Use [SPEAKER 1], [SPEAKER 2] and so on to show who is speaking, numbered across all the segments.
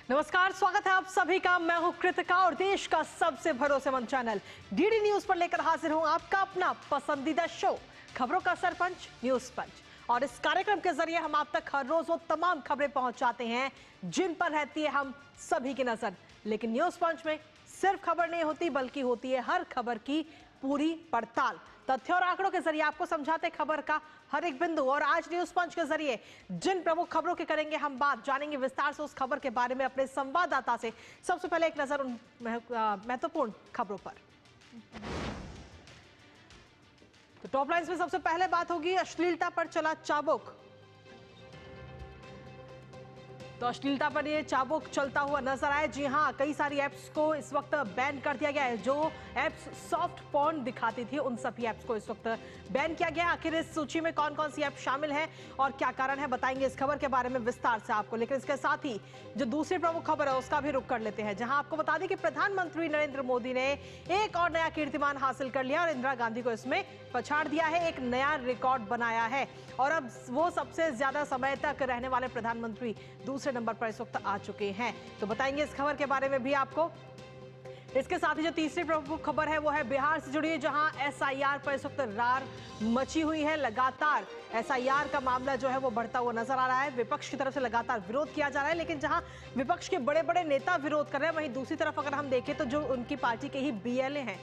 [SPEAKER 1] नमस्कार, स्वागत है आप सभी का। मैं हूं कृतिका और देश का सबसे भरोसेमंद चैनल डीडी न्यूज पर लेकर हाजिर हूं आपका अपना पसंदीदा शो खबरों का सरपंच न्यूज पंच। और इस कार्यक्रम के जरिए हम आप तक हर रोज वो तमाम खबरें पहुंचाते हैं जिन पर रहती है हम सभी की नजर। लेकिन न्यूज पंच में सिर्फ खबर नहीं होती, बल्कि होती है हर खबर की पूरी पड़ताल। तथ्य और आंकड़ों के जरिए आपको समझाते खबर का हर एक बिंदु। और आज न्यूज पंच के जरिए जिन प्रमुख खबरों की करेंगे हम बात, जानेंगे विस्तार से उस खबर के बारे में अपने संवाददाता से। सबसे पहले एक नजर उन महत्वपूर्ण खबरों पर। तो टॉप लाइन्स में सबसे पहले बात होगी अश्लीलता पर चला चाबुक। तो अश्लीलता पर ये चाबुक चलता हुआ नजर आया। जी हां, कई सारी एप्स को इस वक्त बैन कर दिया गया है। जो एप्स सॉफ्ट पॉर्न दिखाती थी उन सभी एप्स को इस वक्त बैन किया गया। आखिर इस सूची में कौन कौन सी ऐप शामिल है और क्या कारण है, बताएंगे इस खबर के बारे में विस्तार से आपको। लेकिन इसके साथ ही जो दूसरी प्रमुख खबर है उसका भी रुख कर लेते हैं, जहां आपको बता दें कि प्रधानमंत्री नरेंद्र मोदी ने एक और नया कीर्तिमान हासिल कर लिया और इंदिरा गांधी को इसमें पछाड़ दिया है, एक नया रिकॉर्ड बनाया है। और अब वो सबसे ज्यादा समय तक रहने वाले प्रधानमंत्री दूसरे नंबर पर इस वक्त आ चुके हैं। तो बताएंगे इस खबर के बारे में भी आपको। इसके साथ ही जो तीसरी प्रमुख खबर है वो है बिहार से जुड़ी, जहां एसआईआर पर इस वक्त रार मची हुई है। लगातार एसआईआर का मामला जो है वो बढ़ता हुआ नजर आ रहा है। विपक्ष की तरफ से लगातार विरोध किया जा रहा है, लेकिन जहां विपक्ष के बड़े बड़े नेता विरोध कर रहे हैं, वहीं दूसरी तरफ अगर हम देखें तो जो उनकी पार्टी के ही बीएलए हैं,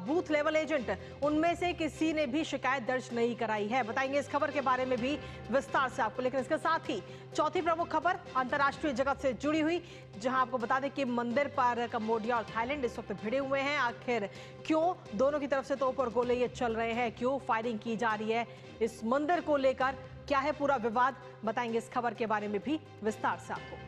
[SPEAKER 1] बूथ लेवल एजेंट, उनमें से किसी ने भी शिकायत दर्ज नहीं कराई है। बताएंगे इस खबर के बारे में भी विस्तार से आपको। लेकिन इसके साथ ही चौथी प्रमुख खबर अंतर्राष्ट्रीय जगत से जुड़ी हुई, जहां आपको बता दें कि मंदिर पर कंबोडिया और थाईलैंड इस वक्त भिड़े हुए हैं। आखिर क्यों दोनों की तरफ से तोप और गोले ये चल रहे हैं, क्यों फायरिंग की जा रही है, इस मंदिर को लेकर क्या है पूरा विवाद, बताएंगे इस खबर के बारे में भी विस्तार से आपको।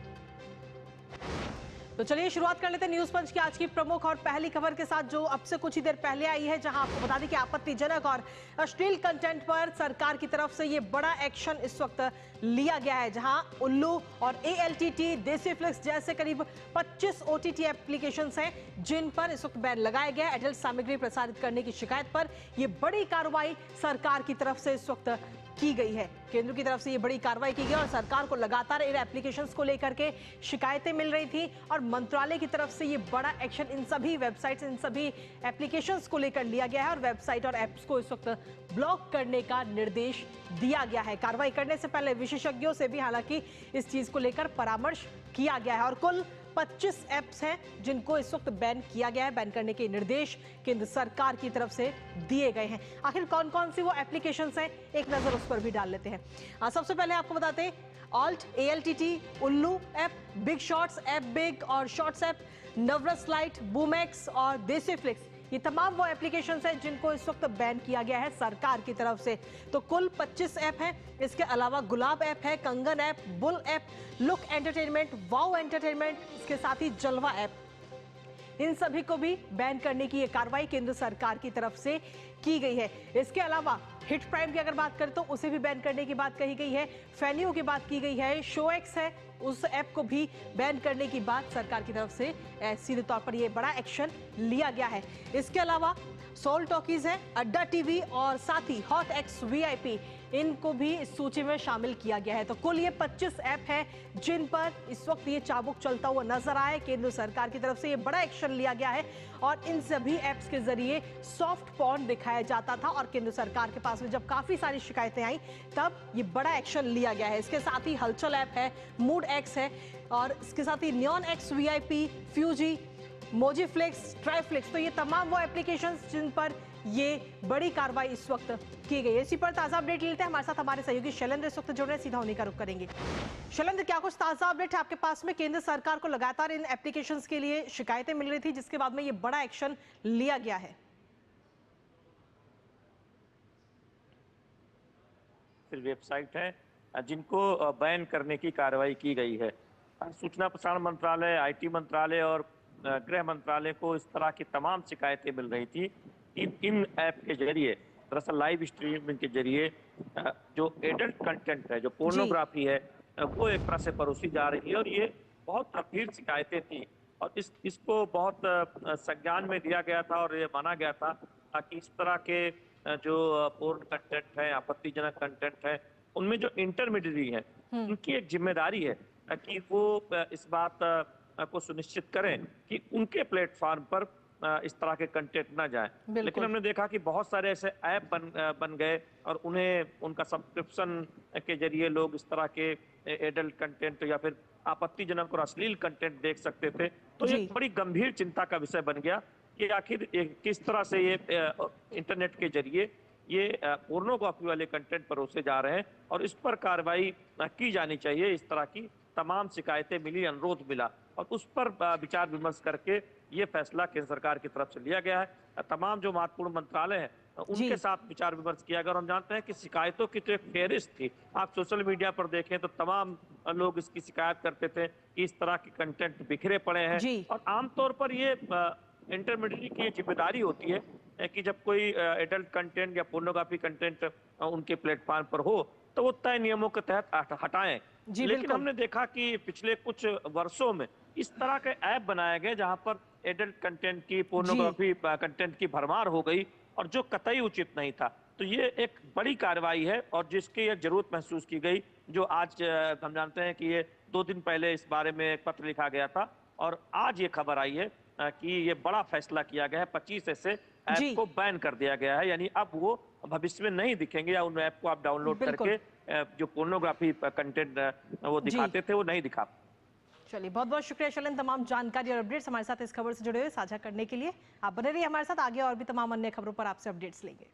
[SPEAKER 1] तो चलिए शुरुआत कर लेते हैं न्यूज पंच की आज की प्रमुख और पहली खबर के साथ, जो अब से कुछ ही देर पहले आई है, जहां आपको बता दें कि आपत्तिजनक और अश्लील कंटेंट पर सरकार की तरफ से ये बड़ा एक्शन इस वक्त लिया गया है। जहां उल्लू और एएलटीटी, देसी फ्लिक्स जैसे करीब 25 ओटीटी एप्लीकेशंस हैं जिन पर इस वक्त बैन लगाया गया है। एडल्ट सामग्री प्रसारित करने की शिकायत पर यह बड़ी कार्रवाई सरकार की तरफ से इस वक्त की गई है। केंद्र की तरफ से ये बड़ी कार्रवाई की गई और सरकार को लगातार इन एप्लीकेशंस को लेकर के शिकायतें मिल रही थी और मंत्रालय की तरफ से ये बड़ा एक्शन इन सभी वेबसाइट्स, इन सभी एप्लीकेशंस को लेकर लिया गया है और वेबसाइट और एप्स को इस वक्त ब्लॉक करने का निर्देश दिया गया है। कार्रवाई करने से पहले विशेषज्ञों से भी हालांकि इस चीज को लेकर परामर्श किया गया है और कुल 25 ऐप्स हैं जिनको इस वक्त बैन किया गया है। बैन करने के निर्देश केंद्र सरकार की तरफ से दिए गए हैं। आखिर कौन कौन सी वो एप्लीकेशंस हैं, एक नजर उस पर भी डाल लेते हैं। सबसे पहले आपको बताते हैं ऑल्ट, एएलटीटी, उल्लू app, big shots app, big और शॉर्ट्स ऐप, नवरस लाइट, बूमैक्स और देसी फ्लिक्स, ये तमाम वो एप्लीकेशंस हैं जिनको इस वक्त बैन किया गया है सरकार की तरफ से। तो कुल 25 ऐप हैं। इसके अलावा गुलाब ऐप है, कंगन app, bull app, look entertainment, wow entertainment, इसके साथ ही जलवा ऐप, इन सभी को भी बैन करने की ये कार्रवाई केंद्र सरकार की तरफ से की गई है। इसके अलावा हिट प्राइम की अगर बात करें तो उसे भी बैन करने की बात कही गई है। फैनियो की बात की गई है, शो एक्स है, उस ऐप को भी बैन करने की बात सरकार की तरफ से सीधे तौर पर यह बड़ा एक्शन लिया गया है। इसके अलावा सोल टॉकीज है, अड्डा टीवी और साथ ही हॉट एक्स वीआईपी, इनको भी इस सूची में शामिल किया गया है। तो कुल ये 25 ऐप हैं जिन पर इस वक्त ये चाबुक चलता हुआ नजर आया। केंद्र सरकार की तरफ से ये बड़ा एक्शन लिया गया है और इन सभी ऐप्स के जरिए सॉफ्ट पॉर्न दिखाया जाता था और केंद्र सरकार के पास में जब काफी सारी शिकायतें आई तब ये बड़ा एक्शन लिया गया है। इसके साथ ही हलचल ऐप है, मूड एक्स है और इसके साथ ही न्योन एक्स वीआईपी, फ्यूजी, मोजीफ्लिक्स, ट्राईफ्लिक्स, तो ये तमाम वो एप्लीकेशंस जिन पर ये बड़ी कार्रवाई इस वक्त की गई है। इसी पर ताजा अपडेट लेते हैं। हमारे साथ हमारे सहयोगी शैलेंद्र इस वक्त जुड़ रहे हैं, सीधा उन्हीं का रुख करेंगे। शैलेंद्र, क्या कुछ ताजा अपडेट है आपके पास में? केंद्र सरकार को लगातार इन एप्लीकेशंस के लिए शिकायतें मिल रही थी जिसके बाद में ये बड़ा एक्शन लिया गया है।
[SPEAKER 2] वेबसाइट है जिनको बैन करने की कार्रवाई की गई है। सूचना प्रसारण मंत्रालय, आईटी मंत्रालय और गृह मंत्रालय को इस तरह की तमाम शिकायतें मिल रही थी। इन ऐप के जरिए, दरअसल लाइव स्ट्रीमिंग के जरिए जो एडल्ट कंटेंट है, जो पोर्नोग्राफी है, वो एक तरह से परोसी जा रही है और ये बहुत गंभीर शिकायतें थी और इसको बहुत संज्ञान में लिया गया था और ये माना गया था कि इस तरह के जो पोर्न कंटेंट है, आपत्तिजनक कंटेंट है, उनमें जो इंटरमीडियरी है उनकी एक जिम्मेदारी है कि वो इस बात को सुनिश्चित करें कि उनके प्लेटफॉर्म पर इस तरह के कंटेंट ना जाए। लेकिन हमने देखा कि बहुत सारे ऐसे ऐप बन गए और उन्हें उनका सब्सक्रिप्शन के जरिए लोग इस तरह के एडल्ट कंटेंट या फिर आपत्तिजनक और अश्लील कंटेंट देख सकते थे। तो ये बड़ी गंभीर चिंता का विषय बन गया कि आखिर किस तरह से ये इंटरनेट के जरिए ये पोर्नोग्राफी वाले कंटेंट परोसे जा रहे हैं और इस पर कार्रवाई की जानी चाहिए। इस तरह की तमाम शिकायतें मिली, अनुरोध मिला और उस पर विचार विमर्श करके ये फैसला केंद्र सरकार की तरफ से लिया गया है। तमाम जो महत्वपूर्ण मंत्रालय हैं उनके साथ विचार विमर्श किया गया और हम जानते हैं कि शिकायतों की तो एक फेहरिस्त थी। आप सोशल मीडिया पर देखें तो तमाम लोग इसकी शिकायत करते थे कि इस तरह के कंटेंट बिखरे पड़े हैं और आमतौर पर ये इंटरमीडियरी की जिम्मेदारी होती है कि जब कोई एडल्ट कंटेंट या पोर्नोग्राफी कंटेंट उनके प्लेटफॉर्म पर हो तो वो तय नियमों के तहत हटाएं। लेकिन हमने देखा कि पिछले कुछ वर्षों में इस तरह के ऐप बनाए गए जहां पर एडल्ट कंटेंट की, पोर्नोग्राफी कंटेंट की भरमार हो गई और जो कतई उचित नहीं था। तो ये एक बड़ी कार्रवाई है और जिसकी ये जरूरत महसूस की गई, जो आज हम जानते हैं कि ये 2 दिन पहले इस बारे में एक पत्र लिखा गया था और आज ये खबर आई है कि ये बड़ा फैसला किया गया है। 25 ऐसे ऐप को बैन कर दिया गया है, यानी अब वो भविष्य में नहीं दिखेंगे या उन ऐप को आप डाउनलोड करके जो पोर्नोग्राफी कंटेंट वो दिखाते थे वो नहीं दिखा।
[SPEAKER 1] चलिए, बहुत बहुत शुक्रिया शैलेंद्र, तमाम जानकारी और अपडेट्स हमारे साथ इस खबर से जुड़े हुए साझा करने के लिए। आप बने रहिए हमारे साथ, आगे और भी तमाम अन्य खबरों पर आपसे अपडेट्स लेंगे।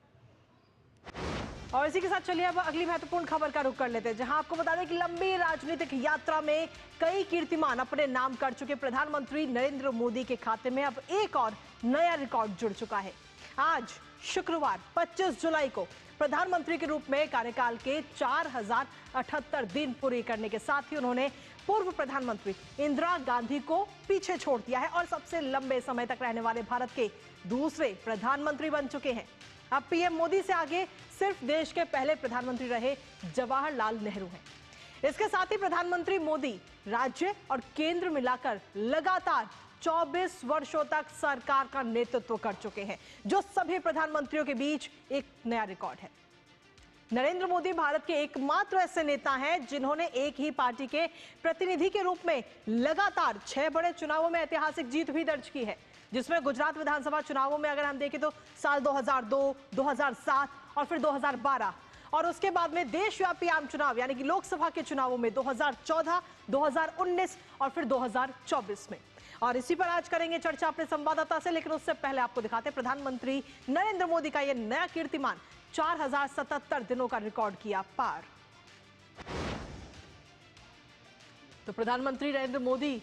[SPEAKER 1] और इसी के साथ चलिए अब अगली महत्वपूर्ण खबर का रुख कर लेते हैं, जहां आपको बता दें कि लंबी राजनीतिक यात्रा में कई कीर्तिमान अपने नाम कर चुके प्रधानमंत्री नरेंद्र मोदी के खाते में अब एक और नया रिकॉर्ड जुड़ चुका है। आज शुक्रवार 25 जुलाई को प्रधानमंत्री के रूप में कार्यकाल के 4078 दिन पूरे करने के साथ ही उन्होंने पूर्व प्रधानमंत्री इंदिरा गांधी को पीछे छोड़ दिया है और सबसे लंबे समय तक रहने वाले भारत के दूसरे प्रधानमंत्री बन चुके हैं। अब पीएम मोदी से आगे सिर्फ देश के पहले प्रधानमंत्री रहे जवाहरलाल नेहरू हैं। इसके साथ ही प्रधानमंत्री मोदी राज्य और केंद्र मिलाकर लगातार 24 वर्षों तक सरकार का नेतृत्व कर चुके हैं, जो सभी प्रधानमंत्रियों के बीच एक नया रिकॉर्ड है। नरेंद्र मोदी भारत के एकमात्र ऐसे नेता हैं जिन्होंने एक ही पार्टी के प्रतिनिधि के रूप में लगातार 6 बड़े चुनावों में ऐतिहासिक जीत भी दर्ज की है, जिसमें गुजरात विधानसभा चुनावों में अगर हम देखें तो साल 2002, 2007 और फिर 2012 और उसके बाद में देशव्यापी आम चुनाव यानी कि लोकसभा के चुनावों में 2014, 2019 और फिर 2024 में। और इसी पर आज करेंगे चर्चा अपने संवाददाता से, लेकिन उससे पहले आपको दिखाते हैं प्रधानमंत्री नरेंद्र मोदी का यह नया कीर्तिमान 4077 दिनों का रिकॉर्ड किया पार। तो प्रधानमंत्री नरेंद्र मोदी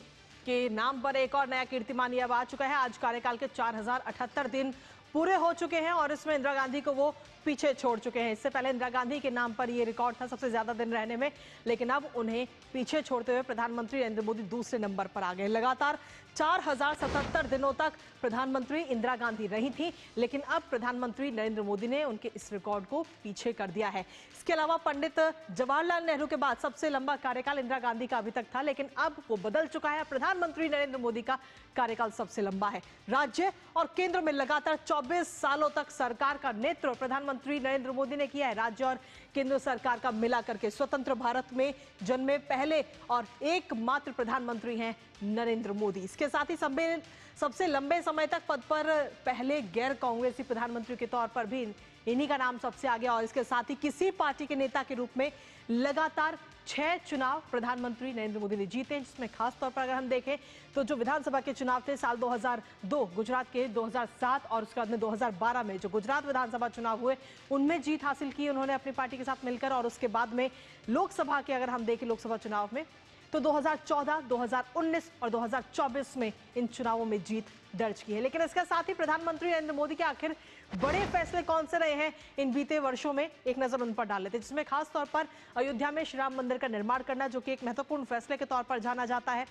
[SPEAKER 1] के नाम पर एक और नया कीर्तिमान अब आ चुका है। आज कार्यकाल के 4078 दिन पूरे हो चुके हैं और इसमें इंदिरा गांधी को वो पीछे छोड़ चुके हैं। इससे पहले इंदिरा गांधी के नाम पर ये रिकॉर्ड था सबसे ज्यादा दिन रहने में, लेकिन अब उन्हें पीछे छोड़ते हुए प्रधानमंत्री नरेंद्र मोदी दूसरे नंबर पर आ गए। लगातार 4077 दिनों तक प्रधानमंत्री इंदिरा गांधी रही थी, लेकिन अब प्रधानमंत्री नरेंद्र मोदी ने उनके इस रिकॉर्ड को पीछे कर दिया है। इसके अलावा पंडित जवाहरलाल नेहरू के बाद सबसे लंबा कार्यकाल इंदिरा गांधी का अभी तक था, लेकिन अब वो बदल चुका है। प्रधानमंत्री नरेंद्र मोदी का कार्यकाल सबसे लंबा है। राज्य और केंद्र में लगातार 24 सालों तक सरकार का नेतृत्व प्रधानमंत्री नरेंद्र मोदी ने किया है। राज्य और केंद्र सरकार का मिला करके स्वतंत्र भारत में जन्मे पहले और एकमात्र प्रधानमंत्री हैं नरेंद्र मोदी। इसके साथ ही सबसे लंबे समय तक पद पर पहले गैर कांग्रेसी प्रधानमंत्री के तौर पर भी इन्हीं का नाम सबसे आगे। और इसके साथ ही किसी पार्टी के नेता के रूप में लगातार 6 चुनाव प्रधानमंत्री नरेंद्र मोदी ने जीते, जिसमें खास तौर पर अगर हम देखें तो जो विधानसभा के चुनाव थे साल 2002, गुजरात के 2007 और उसके बाद में 2012 में जो गुजरात विधानसभा चुनाव हुए उनमें जीत हासिल की उन्होंने अपनी पार्टी के साथ मिलकर। और उसके बाद में लोकसभा के अगर हम देखें लोकसभा चुनाव में तो 2014, 2019 और 2024 में इन चुनावों में जीत दर्ज की है। लेकिन इसके साथ ही प्रधानमंत्री नरेंद्र मोदी के आखिर बड़े फैसले कौन से रहे हैं इन बीते वर्षों में, एक नजर उन पर डाल लेते हैं, जिसमें खास तौर पर अयोध्या में श्री राम मंदिर का निर्माण करना, जो कि एक महत्वपूर्ण फैसले के तौर पर जाना जाता है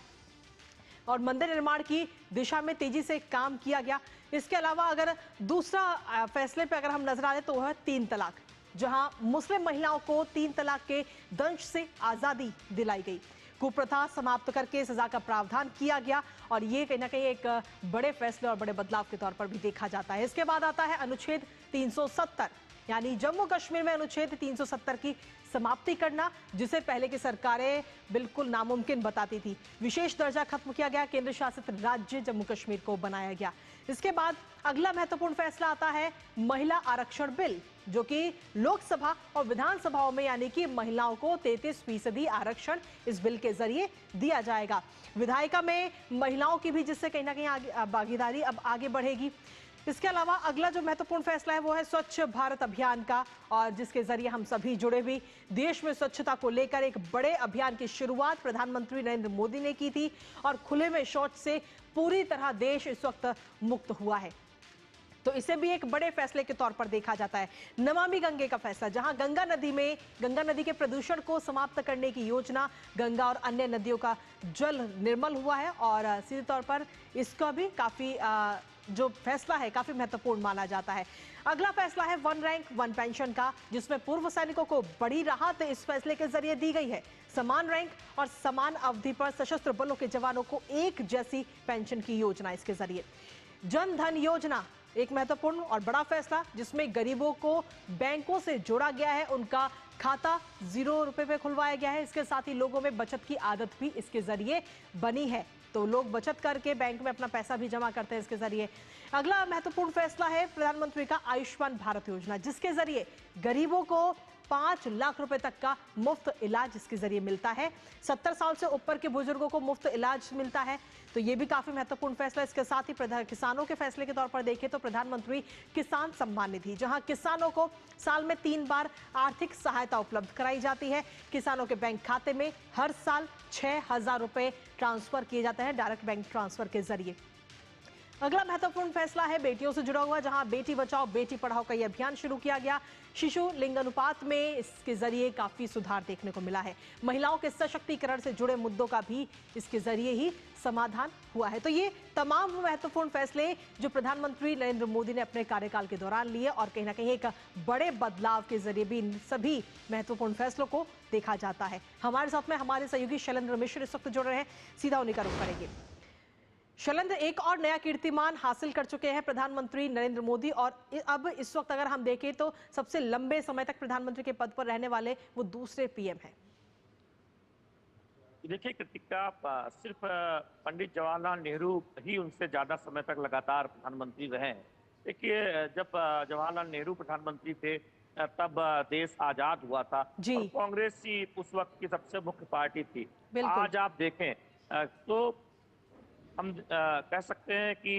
[SPEAKER 1] और मंदिर निर्माण की दिशा में तेजी से काम किया गया। इसके अलावा अगर दूसरा फैसले पर अगर हम नजर डालें तो वह 3 तलाक, जहां मुस्लिम महिलाओं को 3 तलाक के दंश से आजादी दिलाई गई, कुप्रथा समाप्त करके सजा का प्रावधान किया गया और ये कहीं ना कहीं एक बड़े फैसले और बड़े बदलाव के तौर पर भी देखा जाता है। इसके बाद आता है अनुच्छेद 370, यानी जम्मू कश्मीर में अनुच्छेद 370 की समाप्ति करना, जिसे पहले की सरकारें बिल्कुल नामुमकिन बताती थी। विशेष दर्जा खत्म किया गया, केंद्र शासित राज्य जम्मू कश्मीर को बनाया गया। इसके बाद अगला महत्वपूर्ण फैसला आता है महिला आरक्षण बिल, जो कि लोकसभा और विधानसभाओं में यानी कि महिलाओं को 33% आरक्षण इस बिल के जरिए दिया जाएगा। विधायिका में महिलाओं की भी जिससे कहीं ना कहीं भागीदारी अब आगे बढ़ेगी। इसके अलावा अगला जो महत्वपूर्ण फैसला है वो है स्वच्छ भारत अभियान का, और जिसके जरिए हम सभी जुड़े हुए। देश में स्वच्छता को लेकर एक बड़े अभियान की शुरुआत प्रधानमंत्री नरेंद्र मोदी ने की थी और खुले में शौच से पूरी तरह देश इस वक्त मुक्त हुआ है, तो इसे भी एक बड़े फैसले के तौर पर देखा जाता है। नमामि गंगे का फैसला, जहां गंगा नदी के प्रदूषण को समाप्त करने की योजना, गंगा और अन्य नदियों का जल निर्मल हुआ है और सीधे तौर पर इसका भी काफी जो फैसला है काफी महत्वपूर्ण माना जाता है। अगला फैसला है वन रैंक वन पेंशन का, जिसमें पूर्व सैनिकों को बड़ी राहत इस फैसले के जरिए दी गई है। समान रैंक और समान अवधि पर सशस्त्र बलों के जवानों को एक जैसी पेंशन की योजना इसके जरिए। जन धन योजना एक महत्वपूर्ण और बड़ा फैसला, जिसमें गरीबों को बैंकों से जोड़ा गया है, उनका खाता 0 रुपए पे खुलवाया गया है। इसके साथ ही लोगों में बचत की आदत भी इसके जरिए बनी है, तो लोग बचत करके बैंक में अपना पैसा भी जमा करते हैं इसके जरिए। अगला महत्वपूर्ण फैसला है प्रधानमंत्री का आयुष्मान भारत योजना, जिसके जरिए गरीबों को 5 लाख रुपए तक का मुफ्त इलाज इसके जरिए मिलता है। 70 साल से ऊपर के बुजुर्गों को मुफ्त इलाज मिलता है, तो ये भी काफी महत्वपूर्ण फैसला। इसके साथ ही किसानों के फैसले के तौर पर देखें तो प्रधानमंत्री किसान सम्मान निधि, जहां किसानों को साल में 3 बार आर्थिक सहायता उपलब्ध कराई जाती है। किसानों के बैंक खाते में हर साल 6,000 रुपए ट्रांसफर किए जाते हैं डायरेक्ट बैंक ट्रांसफर के जरिए। अगला महत्वपूर्ण फैसला है बेटियों से जुड़ा हुआ, जहां बेटी बचाओ बेटी पढ़ाओ का यह अभियान शुरू किया गया। शिशु लिंग अनुपात में इसके जरिए काफी सुधार देखने को मिला है। महिलाओं के सशक्तिकरण से जुड़े मुद्दों का भी इसके जरिए ही समाधान हुआ है। तो ये तमाम महत्वपूर्ण फैसले जो प्रधानमंत्री नरेंद्र मोदी ने अपने कार्यकाल के दौरान लिए, और कहीं ना कहीं एक बड़े बदलाव के जरिए भी इन सभी महत्वपूर्ण फैसलों को देखा जाता है। हमारे साथ में हमारे सहयोगी शैलेंद्र मिश्र इस वक्त जुड़ रहे हैं, सीधा उन्हीं का रुख करेंगे। शैलेंद्र, एक और नया कीर्तिमान हासिल कर चुके हैं प्रधानमंत्री नरेंद्र मोदी, और अब इस वक्त अगर हम देखें तो सबसे लंबे समय तक प्रधानमंत्री के पद पर रहने वाले वो दूसरे पीएम हैं।
[SPEAKER 2] देखिए कृतिका, सिर्फ पंडित जवाहरलाल नेहरू ही उनसे ज्यादा समय तक लगातार प्रधानमंत्री रहे हैं। देखिए, जब जवाहरलाल नेहरू प्रधानमंत्री थे तब देश आजाद हुआ था और कांग्रेस ही उस वक्त की सबसे मुख्य पार्टी थी। आज आप देखें तो हम कह सकते हैं कि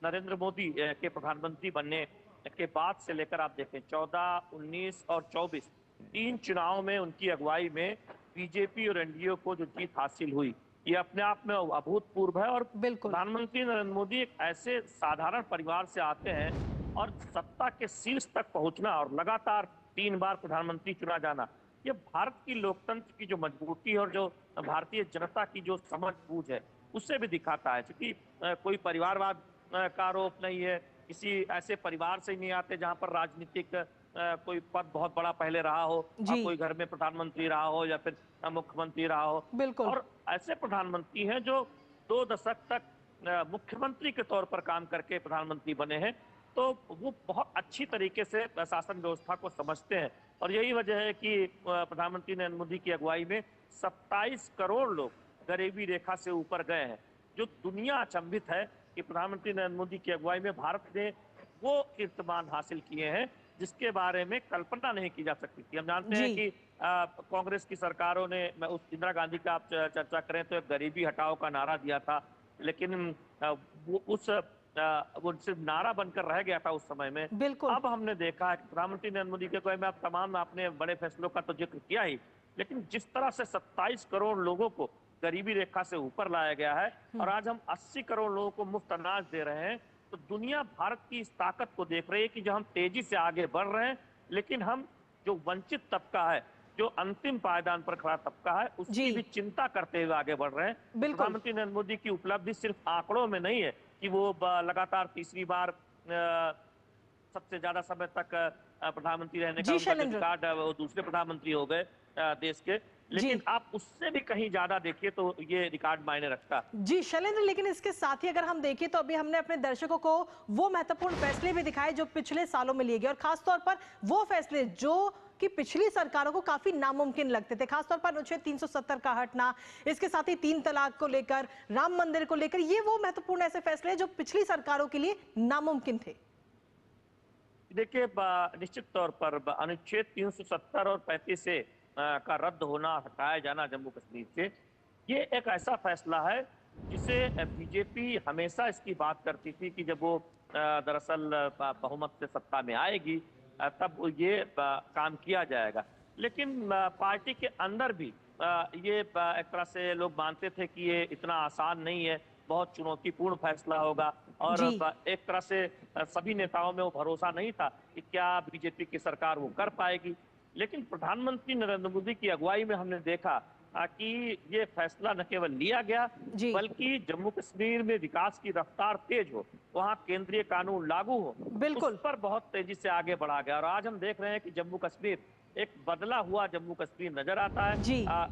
[SPEAKER 2] नरेंद्र मोदी के प्रधानमंत्री बनने के बाद से लेकर आप देखें 14, 19 और 24 तीन चुनाव में उनकी अगुवाई में बीजेपी और एनडीए को जो जीत हासिल हुई, ये अपने आप में अभूतपूर्व है। और प्रधानमंत्री नरेंद्र मोदी एक ऐसे साधारण परिवार से आते हैं और सत्ता के शीर्ष तक पहुंचना और लगातार 3 बार प्रधानमंत्री चुना जाना, ये भारत की लोकतंत्र की जो मजबूती और जो भारतीय जनता की जो समझ बूझ है उससे भी दिखाता है। क्योंकि कोई परिवारवाद का आरोप नहीं है, किसी ऐसे परिवार से ही नहीं आते जहां पर राजनीतिक कोई पद बहुत बड़ा पहले रहा हो, कोई घर में प्रधानमंत्री रहा हो या फिर मुख्यमंत्री रहा हो। और ऐसे प्रधानमंत्री हैं जो 2 दशक तक मुख्यमंत्री के तौर पर काम करके प्रधानमंत्री बने हैं, तो वो बहुत अच्छी तरीके से शासन व्यवस्था को समझते हैं। और यही वजह है कि प्रधानमंत्री नरेंद्र मोदी की अगुवाई में 27 करोड़ लोग गरीबी रेखा से ऊपर गए हैं। जो दुनिया अचंभित है कि प्रधानमंत्री नरेंद्र मोदी की अगुवाई में भारत ने वो कीर्तिमान हासिल किए हैं जिसके बारे में कल्पना नहीं की जा सकती थी। हम जानते हैं कि कांग्रेस की सरकारों ने, उस इंदिरा गांधी का आप चर्चा करें तो एक गरीबी हटाओ का नारा दिया था, लेकिन वो सिर्फ नारा बनकर रह गया था उस समय में। अब हमने देखा है कि प्रधानमंत्री नरेंद्र मोदी के अगुवाई में आप तमाम आपने बड़े फैसलों का तो जिक्र किया ही, लेकिन जिस तरह से 27 करोड़ लोगों को गरीबी रेखा से ऊपर लाया गया है और आज हम 80 करोड़ लोगों को मुफ्त अनाज दे रहे हैं, तो दुनिया भारत की इस ताकत को देख रही है कि जो हम तेजी से आगे बढ़ रहे हैं, लेकिन हम जो वंचित तबका है, जो अंतिम पायदान पर खड़ा तबका है, उसकी भी चिंता करते हुए आगे बढ़ रहे हैं। प्रधानमंत्री नरेंद्र मोदी की उपलब्धि सिर्फ आंकड़ों में नहीं है कि वो लगातार तीसरी बार सबसे ज्यादा समय तक प्रधानमंत्री रहने का रिकॉर्ड, वो दूसरे प्रधानमंत्री हो गए देश के, लेकिन आप उससे भी कहीं ज्यादा देखिए तो ये रिकॉर्ड मायने रखता है।
[SPEAKER 1] जी शैलेंद्र, लेकिन इसके साथ ही अगर हम देखें तो अभी हमने अपने दर्शकों को वो महत्वपूर्ण फैसले भी दिखाए जो पिछले सालों में लिए गए, और खासतौर पर वो फैसले जो कि पिछली सरकारों को काफी नामुमकिन लगते थे, खासतौर पर अनुच्छेद 370 का हटना, इसके साथ ही 3 तलाक को लेकर, राम मंदिर को लेकर, ये वो महत्वपूर्ण ऐसे फैसले हैं जो पिछली सरकारों के लिए नामुमकिन थे।
[SPEAKER 2] देखिए, निश्चित तौर पर अनुच्छेद 370 और 35 से का रद्द होना, हटाया जाना जम्मू कश्मीर से, ये एक ऐसा फैसला है जिसे बीजेपी हमेशा इसकी बात करती थी कि जब वो दरअसल बहुमत से सत्ता में आएगी तब ये काम किया जाएगा। लेकिन पार्टी के अंदर भी ये एक तरह से लोग मानते थे कि ये इतना आसान नहीं है, बहुत चुनौतीपूर्ण फैसला होगा, और एक तरह से सभी नेताओं में वो भरोसा नहीं था कि क्या बीजेपी की सरकार वो कर पाएगी। लेकिन प्रधानमंत्री नरेंद्र मोदी की अगुवाई में हमने देखा कि ये फैसला न केवल लिया गया बल्कि जम्मू कश्मीर में विकास की रफ्तार तेज हो, वहाँ केंद्रीय कानून लागू हो,
[SPEAKER 1] बिल्कुल,
[SPEAKER 2] उस पर बहुत तेजी से आगे बढ़ा गया। और आज हम देख रहे हैं कि जम्मू कश्मीर एक बदला हुआ जम्मू कश्मीर नजर आता है।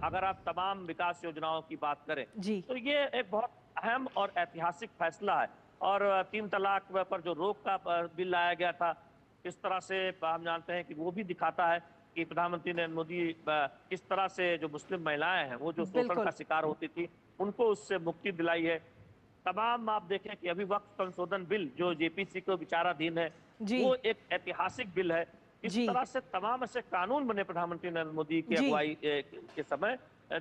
[SPEAKER 2] अगर आप तमाम विकास योजनाओं की बात करें तो ये एक बहुत अहम और ऐतिहासिक फैसला है। और 3 तलाक पर जो रोक का बिल लाया गया था, इस तरह से हम जानते हैं कि वो भी दिखाता है कि प्रधानमंत्री नरेंद्र मोदी किस तरह से जो मुस्लिम महिलाएं हैं वो जो शोषण का शिकार होती थी उनको उससे मुक्ति दिलाई है। तमाम आप देखें कि अभी वक्त संशोधन बिल जो जेपीसी को विचाराधीन है वो एक ऐतिहासिक बिल है। इस तरह से तमाम ऐसे कानून बने प्रधानमंत्री नरेंद्र मोदी की अगुवाई के समय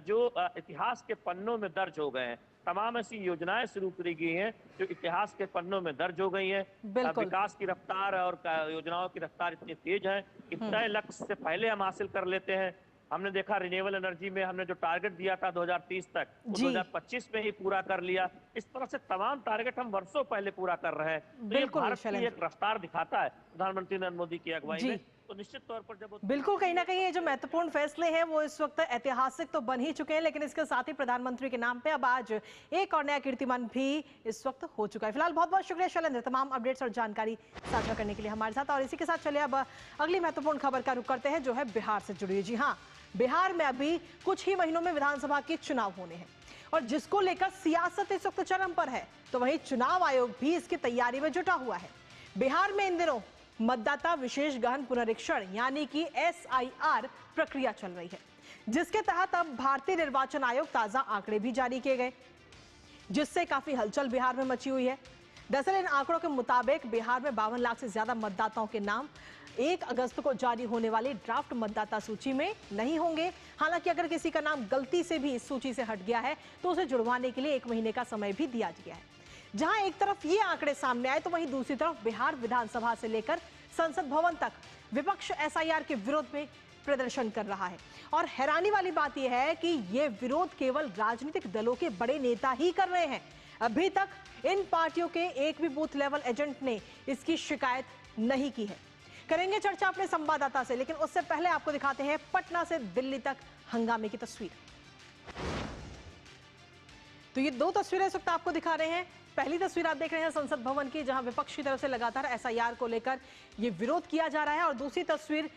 [SPEAKER 2] जो इतिहास के पन्नों में दर्ज हो गए हैं। तमाम ऐसी योजनाएं शुरू करी गई हैं जो इतिहास के पन्नों में दर्ज हो गई हैं। विकास की रफ्तार और योजनाओं की रफ्तार इतनी तेज है कि तय लक्ष्य से पहले हम हासिल कर लेते हैं। हमने देखा रिन्यूएबल एनर्जी में हमने जो टारगेट दिया था 2030 तक, 2025 में ही पूरा कर लिया। इस तरह से तमाम टारगेट हम वर्षों पहले पूरा कर रहे हैं। तो ये भारत की एक रफ्तार दिखाता है प्रधानमंत्री नरेंद्र मोदी की अगुवाई में। तो निश्चित तौर पर जब
[SPEAKER 1] बिल्कुल कहीं ना कहीं ये जो महत्वपूर्ण फैसले हैं वो इस वक्त ऐतिहासिक तो बन ही चुके हैं, लेकिन इसके साथ ही प्रधानमंत्री के नाम पे अब आज एक और नया कीर्तिमान भी इस वक्त हो चुका है। फिलहाल बहुत बहुत शुक्रिया शैलेंद्र, तमाम अपडेट्स और जानकारी साझा करने के लिए हमारे साथ। और इसी के साथ चलिए अब अगली महत्वपूर्ण खबर का रुख करते हैं जो है बिहार से जुड़ी। जी हाँ, बिहार में अभी कुछ ही महीनों में विधानसभा के चुनाव होने हैं और जिसको लेकर सियासत इस वक्त चरम पर है, तो वहीं चुनाव आयोग भी इसकी तैयारी में जुटा हुआ है। बिहार में इन दिनों मतदाता विशेष गहन पुनरीक्षण यानी कि SIR प्रक्रिया चल रही है, जिसके तहत अब भारतीय निर्वाचन आयोग ताजा आंकड़े भी जारी किए गए, जिससे काफी हलचल बिहार में मची हुई है। दरअसल इन आंकड़ों के मुताबिक बिहार में 52 लाख से ज्यादा मतदाताओं के नाम 1 अगस्त को जारी होने वाली ड्राफ्ट मतदाता सूची में नहीं होंगे। हालांकि अगर किसी का नाम गलती से भी इस सूची से हट गया है तो उसे जुड़वाने के लिए 1 महीने का समय भी दिया गया है। जहां एक तरफ ये आंकड़े सामने आए तो वहीं दूसरी तरफ बिहार विधानसभा से लेकर संसद भवन तक विपक्ष SIR के विरोध में प्रदर्शन कर रहा है। और हैरानी वाली बात यह है कि ये विरोध केवल राजनीतिक दलों के बड़े नेता ही कर रहे हैं। अभी तक इन पार्टियों के एक भी बूथ लेवल एजेंट ने इसकी शिकायत नहीं की है। करेंगे चर्चा अपने संवाददाता से, लेकिन उससे पहले आपको दिखाते हैं पटना से दिल्ली तक हंगामे की तस्वीर। तो ये 2 तस्वीरें इस वक्त आपको दिखा रहे हैं। पहली तस्वीर आप देख रहे हैं संसद भवन की, जहां विपक्ष की तरफ से लगातार SIR को लेकर ये विरोध किया जा रहा है, और दूसरी तस्वीर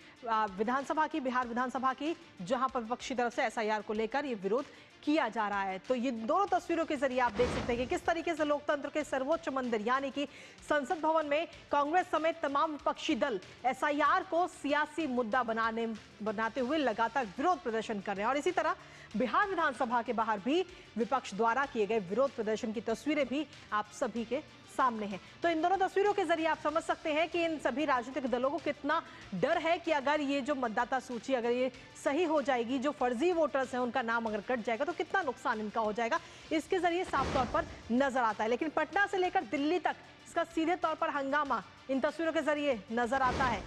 [SPEAKER 1] विधानसभा की, बिहार विधानसभा की, जहां पर विपक्ष की तरफ से SIR को लेकर ये विरोध किया जा रहा है। तो ये दोनों तस्वीरों के जरिए आप देख सकते हैं कि किस तरीके से लोकतंत्र के सर्वोच्च मंदिर यानी कि संसद भवन में कांग्रेस समेत तमाम विपक्षी दल SIR को सियासी मुद्दा बनाते हुए लगातार विरोध प्रदर्शन कर रहे हैं। और इसी तरह बिहार विधानसभा के बाहर भी विपक्ष द्वारा किए गए विरोध प्रदर्शन की तस्वीरें भी आप सभी के सामने हैं। तो इन दोनों तस्वीरों के जरिए आप समझ सकते हैं कि इन सभी राजनीतिक दलों को कितना डर है कि अगर ये जो मतदाता सूची अगर ये सही हो जाएगी, जो फर्जी वोटर्स हैं उनका नाम अगर कट जाएगा तो कितना नुकसान इनका हो जाएगा, इसके जरिए साफ तौर पर नजर आता है। लेकिन पटना से लेकर दिल्ली तक इसका सीधे तौर पर हंगामा इन तस्वीरों के जरिए नजर आता है।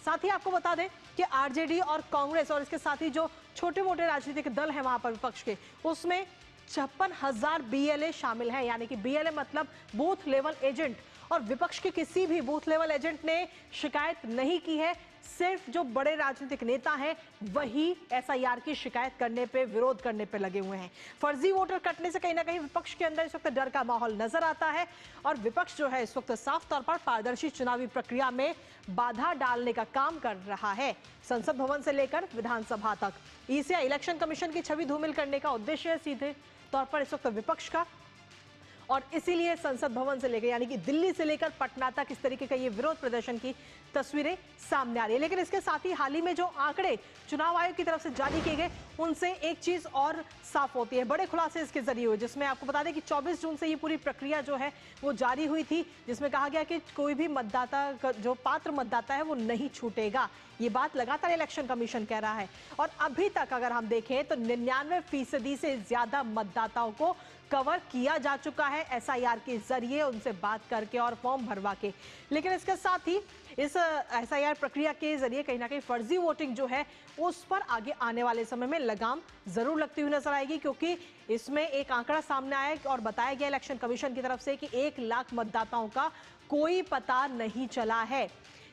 [SPEAKER 1] साथ ही आपको बता दें कि RJD और कांग्रेस और इसके साथ ही जो छोटे मोटे राजनीतिक दल हैं वहां पर विपक्ष के, उसमें 56,000 BLA शामिल हैं, यानी कि BLA मतलब बूथ लेवल एजेंट। और विपक्ष के किसी भी बूथ लेवल एजेंट ने शिकायत नहीं की है। सिर्फ जो बड़े राजनीतिक नेता हैं वही SIR की शिकायत करने पे, विरोध करने पे लगे हुए हैं। फर्जी वोटर कटने से कहीं ना कहीं विपक्ष के अंदर इस वक्त डर का माहौल नजर आता है और विपक्ष जो है इस वक्त साफ तौर पर पारदर्शी चुनावी प्रक्रिया में बाधा डालने का काम कर रहा है। संसद भवन से लेकर विधानसभा तक EC इलेक्शन कमीशन की छवि धूमिल करने का उद्देश्य है सीधे तौर पर इस वक्त विपक्ष का। और इसीलिए संसद भवन से लेकर यानी कि दिल्ली से लेकर पटना तक इस तरीके का ये विरोध प्रदर्शन की तस्वीरें सामने आ रही है। लेकिन इसके साथ ही हाल ही में जो आंकड़े चुनाव आयोग की तरफ से जारी किए गए उनसे एक चीज और साफ होती है। बड़े खुलासे इसके जरिए हुए, जिसमें आपको बता दें कि 24 जून से ये पूरी प्रक्रिया जो है वो जारी हुई थी, जिसमें कहा गया कि कोई भी मतदाता जो पात्र मतदाता है वो नहीं छूटेगा। ये बात लगातार इलेक्शन कमीशन कह रहा है और अभी तक अगर हम देखें तो 99% से ज्यादा मतदाताओं को कवर किया जा चुका है एसआईआर के जरिए, उनसे बात करके और फॉर्म भरवा के। लेकिन इसके साथ ही इस एसआईआर प्रक्रिया के जरिए कहीं ना कहीं फर्जी वोटिंग जो है उस पर आगे आने वाले समय में लगाम जरूर लगती हुई नजर आएगी, क्योंकि इसमें एक आंकड़ा सामने आया और बताया गया इलेक्शन कमीशन की तरफ से कि 1 लाख मतदाताओं का कोई पता नहीं चला है,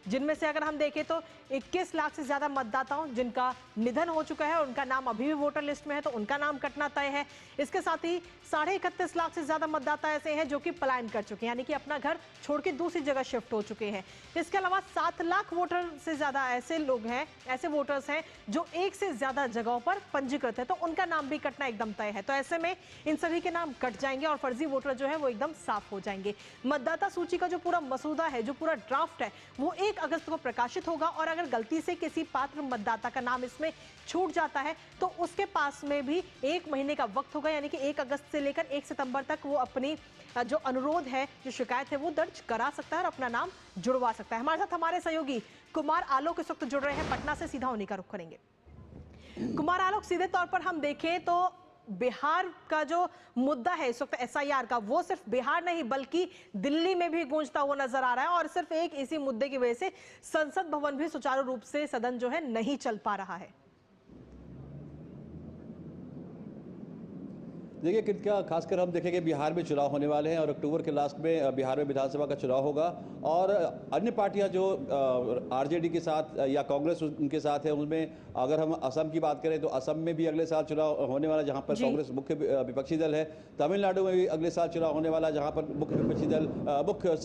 [SPEAKER 1] जिनमें से अगर हम देखें तो 21 लाख से ज्यादा मतदाताओं जिनका निधन हो चुका है और उनका नाम अभी भी वोटर लिस्ट में है तो उनका नाम कटना तय है। इसके साथ ही 31.5 लाख से ज्यादा मतदाता ऐसे हैं जो कि पलायन कर चुके हैं, यानी कि अपना घर छोड़ के दूसरी जगह शिफ्ट हो चुके हैं। इसके अलावा 7 लाख वोटर से ज्यादा ऐसे लोग हैं, ऐसे वोटर्स हैं जो एक से ज्यादा जगहों पर पंजीकृत है, तो उनका नाम भी कटना एकदम तय है। तो ऐसे में इन सभी के नाम कट जाएंगे और फर्जी वोटर जो है वो एकदम साफ हो जाएंगे। मतदाता सूची का जो पूरा मसूदा है, जो पूरा ड्राफ्ट है, वो 1 अगस्त को प्रकाशित होगा और अगर गलती से किसी पात्र मतदाता का नाम इसमें छूट जाता है तो उसके पास में भी 1 महीने का वक्त होगा, यानी कि 1 अगस्त से लेकर 1 सितंबर तक वो अपनी जो अनुरोध है, जो शिकायत है, वो दर्ज करा सकता है और अपना नाम जुड़वा सकता है। हमारे साथ हमारे सहयोगी कुमार आलोक इस वक्त जुड़ रहे हैं, पटना से सीधा उन्हीं का रुख करेंगे। कुमार आलोक, सीधे तौर पर हम देखें तो बिहार का जो मुद्दा है इस वक्त एसआईआर का, वो सिर्फ बिहार नहीं बल्कि दिल्ली में भी गूंजता हुआ नजर आ रहा है और सिर्फ एक इसी मुद्दे की वजह से संसद भवन भी सुचारू रूप से सदन जो है नहीं चल पा रहा है।
[SPEAKER 3] देखिए कृतिका, खासकर हम देखेंगे बिहार में चुनाव होने वाले हैं और अक्टूबर के लास्ट में बिहार में विधानसभा का चुनाव होगा और अन्य पार्टियां जो आरजेडी के साथ या कांग्रेस उनके साथ है, उनमें अगर हम असम की बात करें तो असम में भी अगले साल चुनाव होने वाला जहां पर कांग्रेस मुख्य विपक्षी दल है। तमिलनाडु में भी अगले साल चुनाव होने वाला जहां पर मुख्य विपक्षी दल मुख्य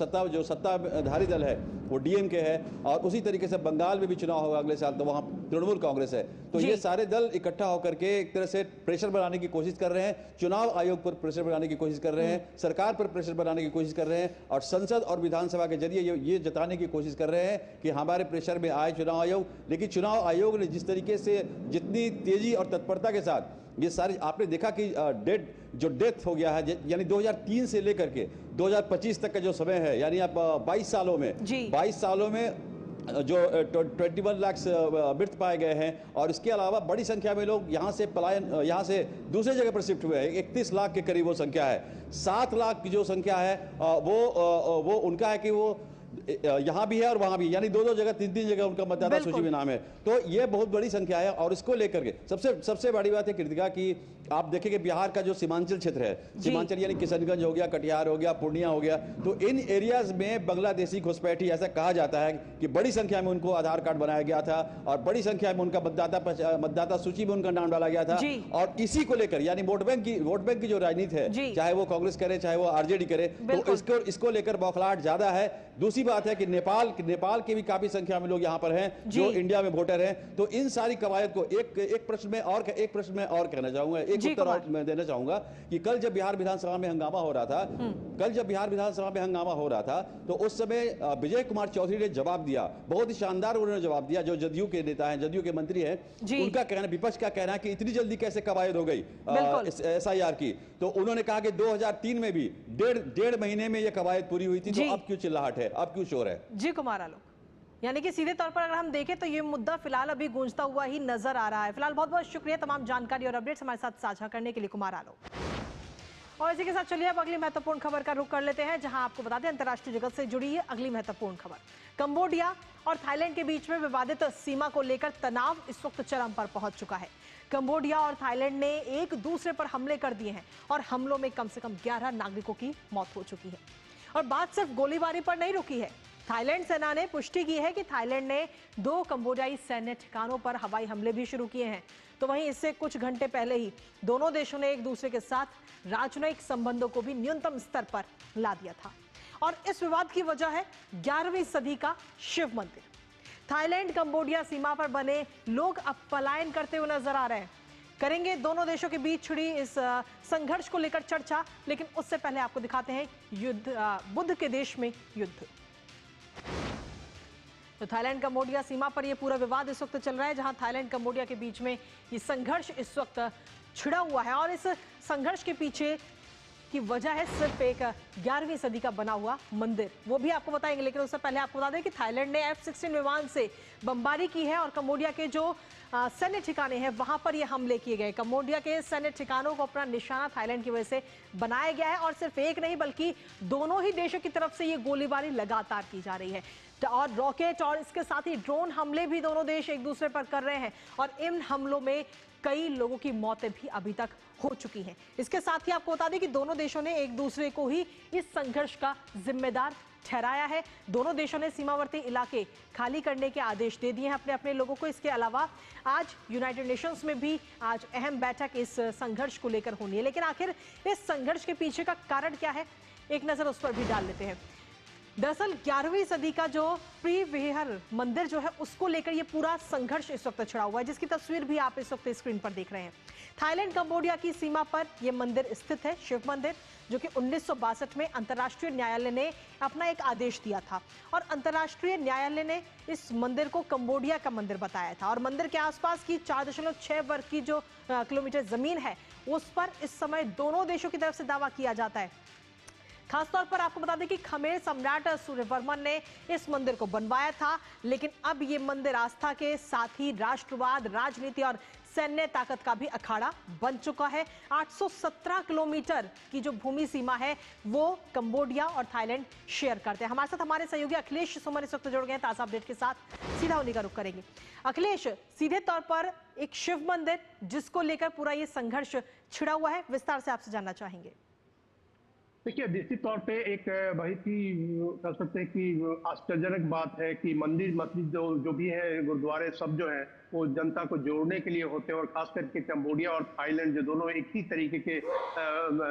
[SPEAKER 3] सत्ताधारी दल है वो डीएमके है और उसी तरीके से बंगाल में भी चुनाव होगा अगले साल, तो वहां तृणमूल कांग्रेस है। तो ये सारे दल इकट्ठा होकर के एक तरह से प्रेशर बनाने की कोशिश कर रहे हैं, चुनाव आयोग पर प्रेशर बनाने की कोशिश कर रहे हैं, सरकार पर प्रेशर बनाने की कोशिश कर रहे हैं और संसद और विधानसभा के जरिए ये जताने की कोशिश कर रहे हैं कि हमारे प्रेशर में आए चुनाव आयोग। लेकिन चुनाव आयोग ने जिस तरीके से जितनी तेजी और तत्परता के साथ ये सारी, आपने देखा कि डेथ हो गया है, यानी 2003 से लेकर के 2025 तक का जो समय है, यानी आप 22 सालों में जो 21 लाख मृत पाए गए हैं और इसके अलावा बड़ी संख्या में लोग यहाँ से दूसरे जगह पर शिफ्ट हुए हैं। 31 लाख के करीब वो संख्या है। 7 लाख की जो संख्या है वो उनका है कि वो यहाँ भी है और वहां भी, यानी 2 जगह 3 जगह उनका मतदाता सूची में नाम है। तो ये बहुत बड़ी संख्या है और इसको लेकर के सबसे बड़ी बात है कृतिका की आप देखेंगे बिहार का जो सीमांचल क्षेत्र है, सीमांचल यानी किशनगंज हो गया, कटिहार हो गया, पूर्णिया हो गया, तो इन एरियाज में बांग्लादेशी घुसपैठी ऐसा कहा जाता है कि बड़ी संख्या में उनको आधार कार्ड बनाया गया था और बड़ी संख्या में उनका मतदाता सूची में उनका नाम डाला गया था। और इसी को लेकर यानी वोट बैंक की जो राजनीति है, चाहे वो कांग्रेस करे चाहे वो आरजेडी करे, तो इसको लेकर बौखलाहट ज्यादा है। दूसरी बात है कि नेपाल के भी काफी संख्या में लोग यहाँ पर हैं जो इंडिया में वोटर हैं। तो इन सारी कवायद को एक प्रश्न में और कहना चाहूंगा, एक उत्तर और मैं देना चाहूंगा कि कल जब बिहार विधानसभा में हंगामा हो रहा था तो उस समय विजय कुमार चौधरी ने जवाब दिया, बहुत ही शानदार उन्होंने जवाब दिया। जो जदयू के नेता हैं, जदयू के मंत्री हैं, उनका कहना, विपक्ष का कहना है कि इतनी जल्दी कैसे कवायद हो गई एसआईआर की। तो उन्होंने कहा कि 2003 में भी डेढ़ महीने में यह कवायद पूरी हुई थी, तो अब क्यों चिल्लाहट है, अब क्यों शोर है।
[SPEAKER 1] जी कुमार आलोक, यानी कि सीधे तौर पर अगर हम देखें तो ये मुद्दा फिलहाल अभी गूंजता हुआ ही नजर आ रहा है। फिलहाल बहुत बहुत शुक्रिया तमाम जानकारी और अपडेट्स हमारे साथ साझा करने के लिए कुमार आलोक। और इसी के साथ चलिए अब अगली महत्वपूर्ण खबर का रुख कर लेते हैं, जहां आपको बता दें अंतर्राष्ट्रीय जगत से जुड़ी है अगली महत्वपूर्ण खबर। कंबोडिया और थाईलैंड के बीच में विवादित सीमा को लेकर तनाव इस वक्त चरम पर पहुंच चुका है। कंबोडिया और थाईलैंड ने एक दूसरे पर हमले कर दिए हैं और हमलों में कम से कम 11 नागरिकों की मौत हो चुकी है। और बात सिर्फ गोलीबारी पर नहीं रुकी है। थाईलैंड सेना ने पुष्टि की है कि थाईलैंड ने 2 कंबोडियाई सैन्य ठिकानों पर हवाई हमले भी शुरू किए हैं। तो वहीं इससे कुछ घंटे पहले ही दोनों देशों ने एक दूसरे के साथ राजनयिक संबंधों को भी न्यूनतम स्तर पर ला दिया था। और इस विवाद की वजह है 11वीं सदी का शिव मंदिर। थाईलैंड कंबोडिया सीमा पर बने लोग अब पलायन करते हुए नजर आ रहे हैं। करेंगे दोनों देशों के बीच छिड़ी इस संघर्ष को लेकर चर्चा, लेकिन उससे पहले आपको दिखाते हैं युद्ध, बुद्ध के देश में युद्ध। तो थाईलैंड कंबोडिया सीमा पर यह पूरा विवाद इस वक्त चल रहा है, जहां थाईलैंड कंबोडिया के बीच में ये संघर्ष इस वक्त छिड़ा हुआ है और इस संघर्ष के पीछे की वजह है सिर्फ एक 11वीं सदी का बना हुआ मंदिर, वो भी आपको बताएंगे। लेकिन उससे पहले आपको बता दें कि थाईलैंड ने F-16 विमान से बमबारी की है और कंबोडिया के जो सैन्य ठिकाने हैं वहां पर ये हमले किए गए। कंबोडिया के सैन्य ठिकानों को अपना निशाना थाईलैंड की वजह से बनाया गया है और सिर्फ एक नहीं बल्कि दोनों ही देशों की तरफ से ये गोलीबारी लगातार की जा रही है और रॉकेट और इसके साथ ही ड्रोन हमले भी दोनों देश एक दूसरे पर कर रहे हैं और इन हमलों में कई लोगों की मौतें भी अभी तक हो चुकी हैं। इसके साथ ही आपको बता दें कि दोनों देशों ने एक दूसरे को ही इस संघर्ष का जिम्मेदार ठहराया है। दोनों देशों ने सीमावर्ती इलाके खाली करने के आदेश दे दिए हैं अपने अपने लोगों को। इसके अलावा आज यूनाइटेड नेशंस में भी आज अहम बैठक इस संघर्ष को लेकर होनी है। लेकिन आखिर इस संघर्ष के पीछे का कारण क्या है, एक नजर उस पर भी डाल लेते हैं। दरअसल 11वीं सदी का जो प्रीविहर मंदिर जो है उसको लेकर ये पूरा संघर्ष इस वक्त छिड़ा हुआ है, जिसकी तस्वीर भी आप इस वक्त स्क्रीन पर देख रहे हैं। थाईलैंड कंबोडिया की सीमा पर यह मंदिर स्थित है, शिव मंदिर, जो कि 1962 में अंतर्राष्ट्रीय न्यायालय ने अपना एक आदेश दिया था और अंतर्राष्ट्रीय न्यायालय ने इस मंदिर को कंबोडिया का मंदिर बताया था और मंदिर के आसपास की 4.6 वर्ग की जो किलोमीटर जमीन है उस पर इस समय दोनों देशों की तरफ से दावा किया जाता है। खासतौर पर आपको बता दें कि खमेर सम्राट सूर्यवर्मन ने इस मंदिर को बनवाया था, लेकिन अब ये मंदिर आस्था के साथ ही राष्ट्रवाद, राजनीति और सैन्य ताकत का भी अखाड़ा बन चुका है। 817 किलोमीटर की जो भूमि सीमा है वो कंबोडिया और थाईलैंड शेयर करते हैं। हमारे साथ हमारे सहयोगी अखिलेश सुमन इस वक्त जुड़ गए हैं ताज़ा अपडेट के साथ, सीधा उन्हीं का रुख करेंगे। अखिलेश, सीधे तौर पर एक शिव मंदिर जिसको लेकर पूरा ये संघर्ष छिड़ा हुआ है, विस्तार से आपसे जानना चाहेंगे।
[SPEAKER 4] देखिए, निश्चित तौर पे एक बहुत ही कह सकते हैं कि आश्चर्यजनक बात है कि मंदिर मस्जिद जो भी है, गुरुद्वारे सब जो है वो जनता को जोड़ने के लिए होते हैं और खास करके कंबोडिया और थाईलैंड जो दोनों एक ही तरीके के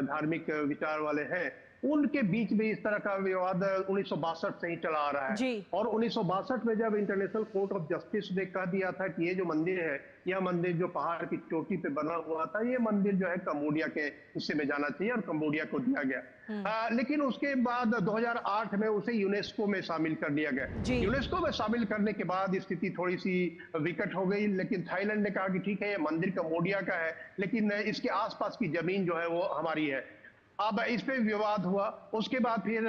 [SPEAKER 4] धार्मिक विचार वाले हैं, उनके बीच में इस तरह का विवाद 1962 से ही चला आ रहा है। और 1962 में जब इंटरनेशनल कोर्ट ऑफ जस्टिस ने कह दिया था कि ये जो मंदिर है, यह मंदिर जो पहाड़ की चोटी पे बना हुआ था, ये मंदिर जो है कंबोडिया के हिस्से में जाना चाहिए और कंबोडिया को दिया गया। लेकिन उसके बाद 2008 में उसे यूनेस्को में शामिल कर दिया गया। यूनेस्को में शामिल करने के बाद स्थिति थोड़ी सी विकट हो गई, लेकिन थाईलैंड ने कहा कि ठीक है, ये मंदिर कंबोडिया का है, लेकिन इसके आसपास की जमीन जो है वो हमारी है। अब इस पे विवाद हुआ। उसके बाद फिर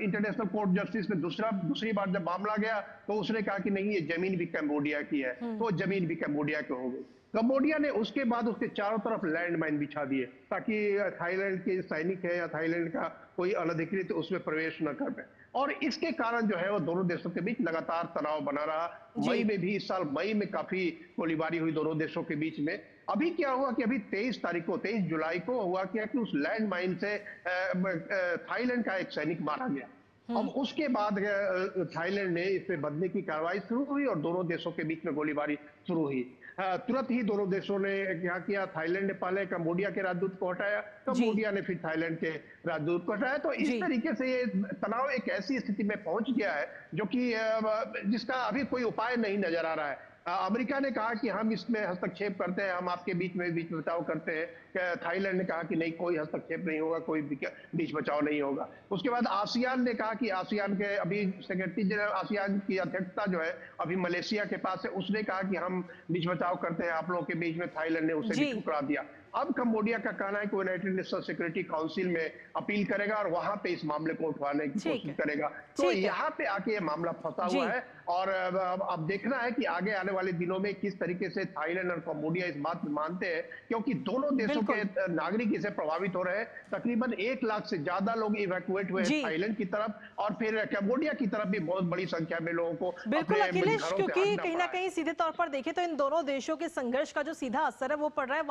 [SPEAKER 4] इंटरनेशनल कोर्ट जस्टिस में दूसरी बार जब मामला गया तो उसने कहा कि नहीं, ये जमीन भी कंबोडिया की है, तो जमीन भी कंबोडिया की हो गई। कंबोडिया ने उसके बाद उसके चारों तरफ लैंड माइन बिछा दिए ताकि थाईलैंड के सैनिक है या थाईलैंड का कोई अनधिकृत उसमें प्रवेश न कर पाए। और इसके कारण जो है वो दोनों देशों के बीच लगातार तनाव बना रहा। मई में भी, इस साल मई में काफी गोलीबारी हुई दोनों देशों के बीच में। अभी क्या हुआ कि अभी 23 जुलाई को हुआ क्या कि उस लैंड माइन से थाईलैंड का एक सैनिक मारा गया। अब उसके बाद थाईलैंड ने इस पे बदले की कार्रवाई शुरू हुई और दोनों देशों के बीच में गोलीबारी शुरू हुई। तुरंत ही दोनों देशों ने क्या किया, थाईलैंड ने पहले कंबोडिया के राजदूत को हटाया, कंबोडिया ने फिर थाईलैंड के राजदूत को हटाया। तो इस तरीके से ये तनाव एक ऐसी स्थिति में पहुंच गया है जो कि जिसका अभी कोई उपाय नहीं नजर आ रहा है। अमेरिका ने कहा कि हम इसमें हस्तक्षेप करते हैं, हम आपके बीच बचाव करते हैं। थाईलैंड ने कहा कि नहीं, कोई हस्तक्षेप नहीं होगा, कोई बीच बचाव नहीं होगा। उसके बाद आसियान ने कहा कि आसियान के अभी सेक्रेटरी जनरल आसियान की अध्यक्षता जो है अभी मलेशिया के पास है, उसने कहा कि हम बीच बचाव करते हैं आप लोगों के बीच में। थाईलैंड ने उसे भी ठुकरा दिया। अब कंबोडिया का कहना है कि यूनाइटेड नेशंस सिक्योरिटी काउंसिल में अपील करेगा और वहां पे इस मामले को उठवाने की कोशिश करेगा। तो यहाँ पे आके ये मामला फंसा हुआ है और अब देखना है कि आगे आने वाले दिनों में किस तरीके से थाईलैंड और कंबोडिया इस बात में मानते हैं, क्योंकि दोनों देशों के नागरिक इससे प्रभावित हो रहे हैं। तकरीबन 1 लाख से ज्यादा लोग इवैक्यूएट हुए हैं थाईलैंड की तरफ और फिर कंबोडिया की तरफ भी बहुत बड़ी संख्या में लोगों को।
[SPEAKER 1] बिल्कुल अखिलेश, क्योंकि कहीं ना कहीं सीधे तौर पर देखें तो इन दोनों देशों के संघर्ष का जो सीधा असर है वो पड़ रहा है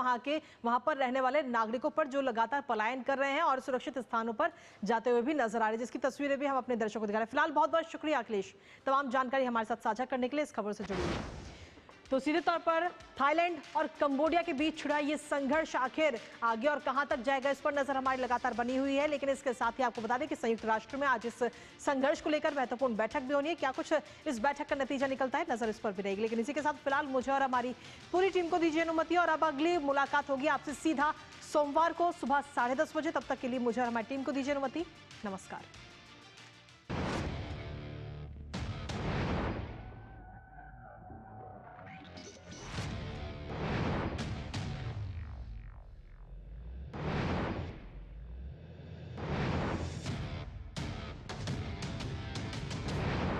[SPEAKER 1] वहां पर रहने वाले नागरिकों पर, जो लगातार पलायन कर रहे हैं और सुरक्षित स्थानों पर जाते हुए भी नजर आ रहे हैं, जिसकी तस्वीरें भी हम अपने दर्शकों को दिखा रहे हैं। फिलहाल बहुत बहुत शुक्रिया अखिलेश, तमाम जानकारी हमारे साथ साझा करने के लिए, इस खबर से जुड़ी हुई। तो सीधे तौर पर थाईलैंड और कंबोडिया के बीच छिड़ा ये संघर्ष आखिर आगे और कहां तक जाएगा, इस पर नजर हमारी लगातार बनी हुई है। लेकिन इसके साथ ही आपको बता दें कि संयुक्त राष्ट्र में आज इस संघर्ष को लेकर महत्वपूर्ण बैठक भी होनी है। क्या कुछ इस बैठक का नतीजा निकलता है, नजर इस पर भी रहेगी। लेकिन इसी के साथ फिलहाल मुझे और हमारी पूरी टीम को दीजिए अनुमति और अब अगली मुलाकात होगी आपसे सीधा सोमवार को सुबह 10:30 बजे। तब तक के लिए मुझे और हमारी टीम को दीजिए अनुमति। नमस्कार।